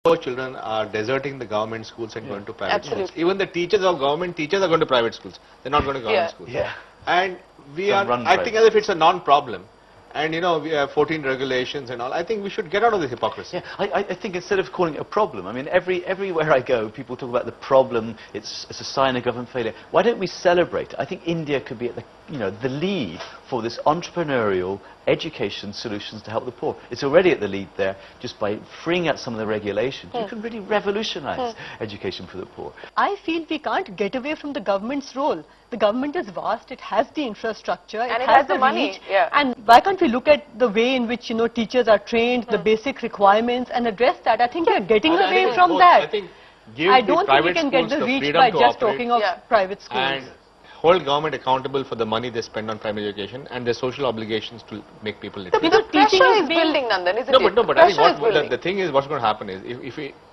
poor children are deserting the government schools and going to private schools. Absolutely. Even the teachers of government teachers are going to private schools. They're not going to government schools. And we are acting as if it's a non-problem. And you know, we have 14 regulations and all. I think we should get out of this hypocrisy. I think instead of calling it a problem, I mean, everywhere I go, people talk about the problem. It's a sign of government failure. Why don't we celebrate? I think India could be at the lead for this entrepreneurial education solutions to help the poor. It's already at the lead there just by freeing out some of the regulations. You can really revolutionize education for the poor. I feel we can't get away from the government's role. The government is vast, it has the infrastructure, and it has the money. reach, and why can't we look at the way in which teachers are trained, the basic requirements, and address that? I think we are getting away from that. I don't think we can get the reach by just talking of private schools. And hold government accountable for the money they spend on primary education and their social obligations to make people literate. The pressure is building, Nandan, isn't it? No, but I think the thing is, what's going to happen is,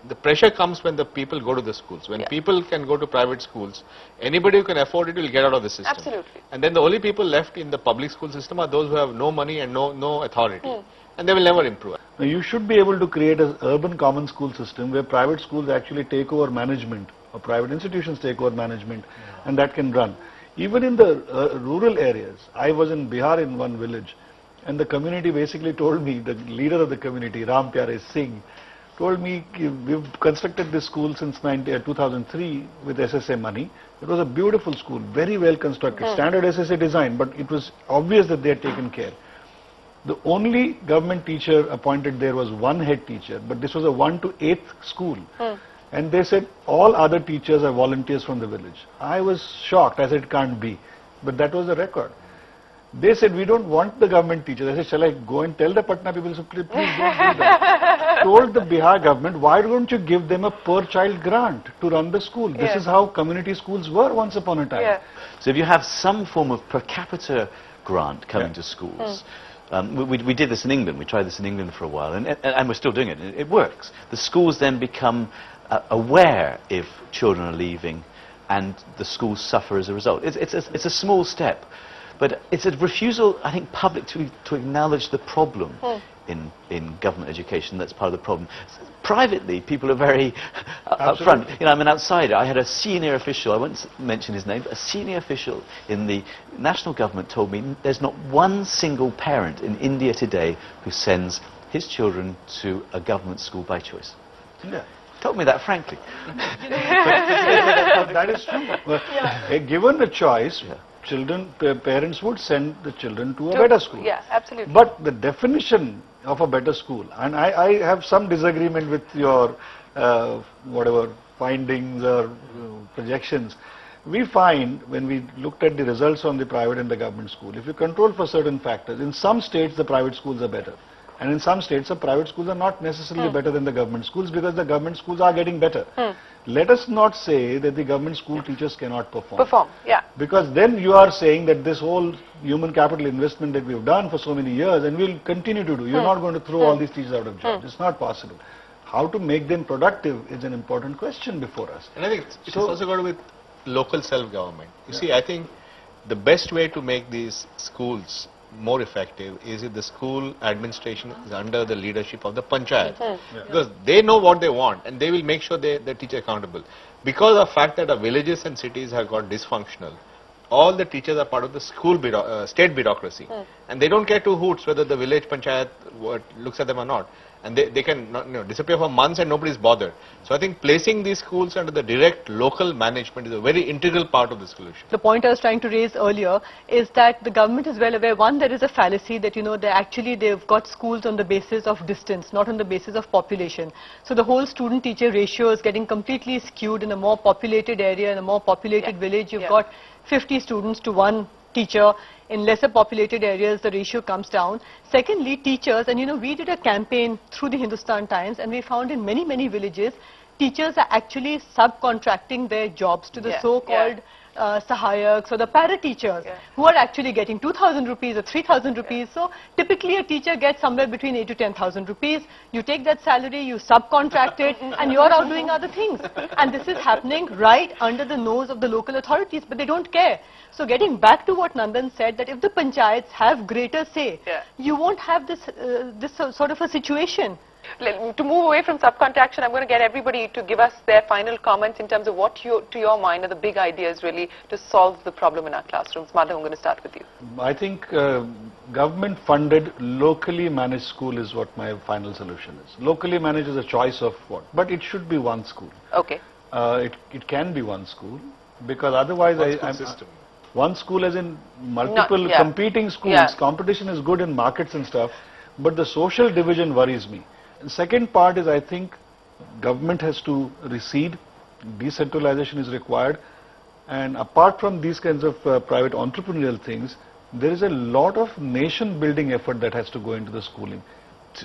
the pressure comes when the people go to the schools. When people can go to private schools, anybody who can afford it will get out of the system. Absolutely. And then the only people left in the public school system are those who have no money and no authority. And they will never improve. Now, you should be able to create an urban common school system where private schools actually take over management, or private institutions take over management, and that can run. Even in the rural areas, I was in Bihar in one village, and the community basically told me, the leader of the community, Ram Pyare Singh, told me, we've constructed this school since 2003 with SSA money. It was a beautiful school, very well constructed, standard SSA design, but it was obvious that they had taken care. The only government teacher appointed there was one head teacher, but this was a 1 to 8th school. And they said all other teachers are volunteers from the village. I was shocked. I said, it can't be. But that was the record. They said, we don't want the government teachers. I said, shall I go and tell the Patna people, so please don't do that. Told the Bihar government, why don't you give them a per child grant to run the school? This is how community schools were once upon a time. So if you have some form of per capita grant coming to schools, we did this in England. We tried this in England for a while, and we're still doing it. It works. The schools then become aware if children are leaving, and the schools suffer as a result. It's a small step, but it's a refusal, I think, public to acknowledge the problem in government education. That's part of the problem. Privately, people are very upfront. I'm an outsider. I had a senior official, I won't mention his name, but a senior official in the national government told me there's not one single parent in India today who sends his children to a government school by choice. Told me that frankly. That is true. Given the choice, parents would send the children to a better school. Yeah, absolutely. But the definition of a better school, and I have some disagreement with your whatever findings or projections. We find when we looked at the results on the private and the government school, if you control for certain factors, in some states the private schools are better. And in some states, the private schools are not necessarily better than the government schools, because the government schools are getting better. Let us not say that the government school teachers cannot perform. Because then you are saying that this whole human capital investment that we've done for so many years, and we'll continue to do, you're not going to throw all these teachers out of jobs. It's not possible. How to make them productive is an important question before us. And I think it's also got to do with local self-government. You see, I think the best way to make these schools more effective is if the school administration is under the leadership of the panchayat, because they know what they want and they will make sure they teach accountable. Because of the fact that our villages and cities have got dysfunctional, all the teachers are part of the school state bureaucracy, and they don't care two hoots whether the village panchayat looks at them or not, and they can disappear for months and nobody's bothered. So I think placing these schools under the direct local management is a very integral part of the solution. The point I was trying to raise earlier is that the government is well aware, one, there is a fallacy that they've got schools on the basis of distance, not on the basis of population. So the whole student-teacher ratio is getting completely skewed. In a more populated area, in a more populated village, you've got 50 students to one teacher. In lesser populated areas, the ratio comes down. Secondly, teachers, and we did a campaign through the Hindustan Times, and we found in many, many villages, teachers are actually subcontracting their jobs to the so-called sahayaks or the para-teachers who are actually getting 2,000 rupees or 3,000 rupees. So typically a teacher gets somewhere between 8 to 10,000 rupees. You take that salary, you subcontract it, and you're out doing other things. And this is happening right under the nose of the local authorities, but they don't care. So getting back to what Nandan said, that if the panchayats have greater say, you won't have this sort of a situation. To move away from subcontraction, I'm going to get everybody to give us their final comments in terms of what to your mind are the big ideas really to solve the problem in our classrooms. Madhav, I'm going to start with you. I think government funded locally managed school is what my final solution is. Locally managed is a choice of what, but it should be one school. Okay. It can be one school because otherwise one school as in multiple competing schools. Yeah. Competition is good in markets and stuff, but the social division worries me. The second part is I think government has to recede, decentralization is required, and apart from these kinds of private entrepreneurial things, there is a lot of nation building effort that has to go into the schooling.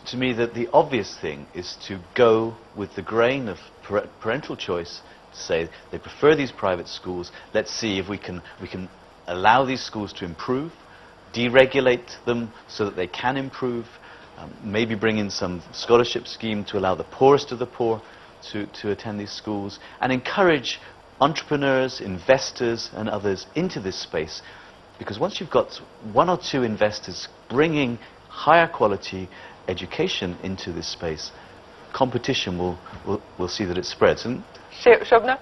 To me, the obvious thing is to go with the grain of parental choice, to say they prefer these private schools. Let's see if we can allow these schools to improve, deregulate them so that they can improve, maybe bring in some scholarship scheme to allow the poorest of the poor to attend these schools, and encourage entrepreneurs, investors and others into this space, because once you've got one or two investors bringing higher quality education into this space, competition will see that it spreads. And Shobna?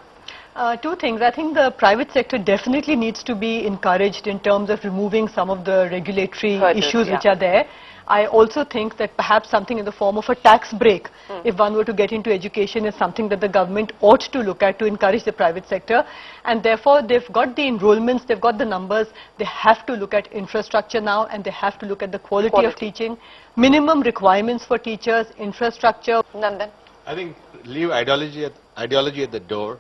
Two things. I think the private sector definitely needs to be encouraged in terms of removing some of the regulatory issues which are there. I also think that perhaps something in the form of a tax break, if one were to get into education, is something that the government ought to look at to encourage the private sector. And therefore, they've got the enrollments, they've got the numbers, they have to look at infrastructure now, and they have to look at the quality of teaching, minimum requirements for teachers, infrastructure. Nandan? I think leave ideology at the door,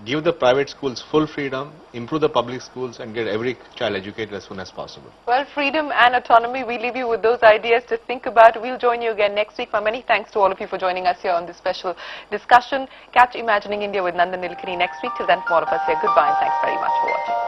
give the private schools full freedom, improve the public schools and get every child educated as soon as possible. Well, freedom and autonomy, we leave you with those ideas to think about. We'll join you again next week. My many thanks to all of you for joining us here on this special discussion. Catch Imagining India with Nandan Nilekani next week. Till then, from all of us here, goodbye and thanks very much for watching.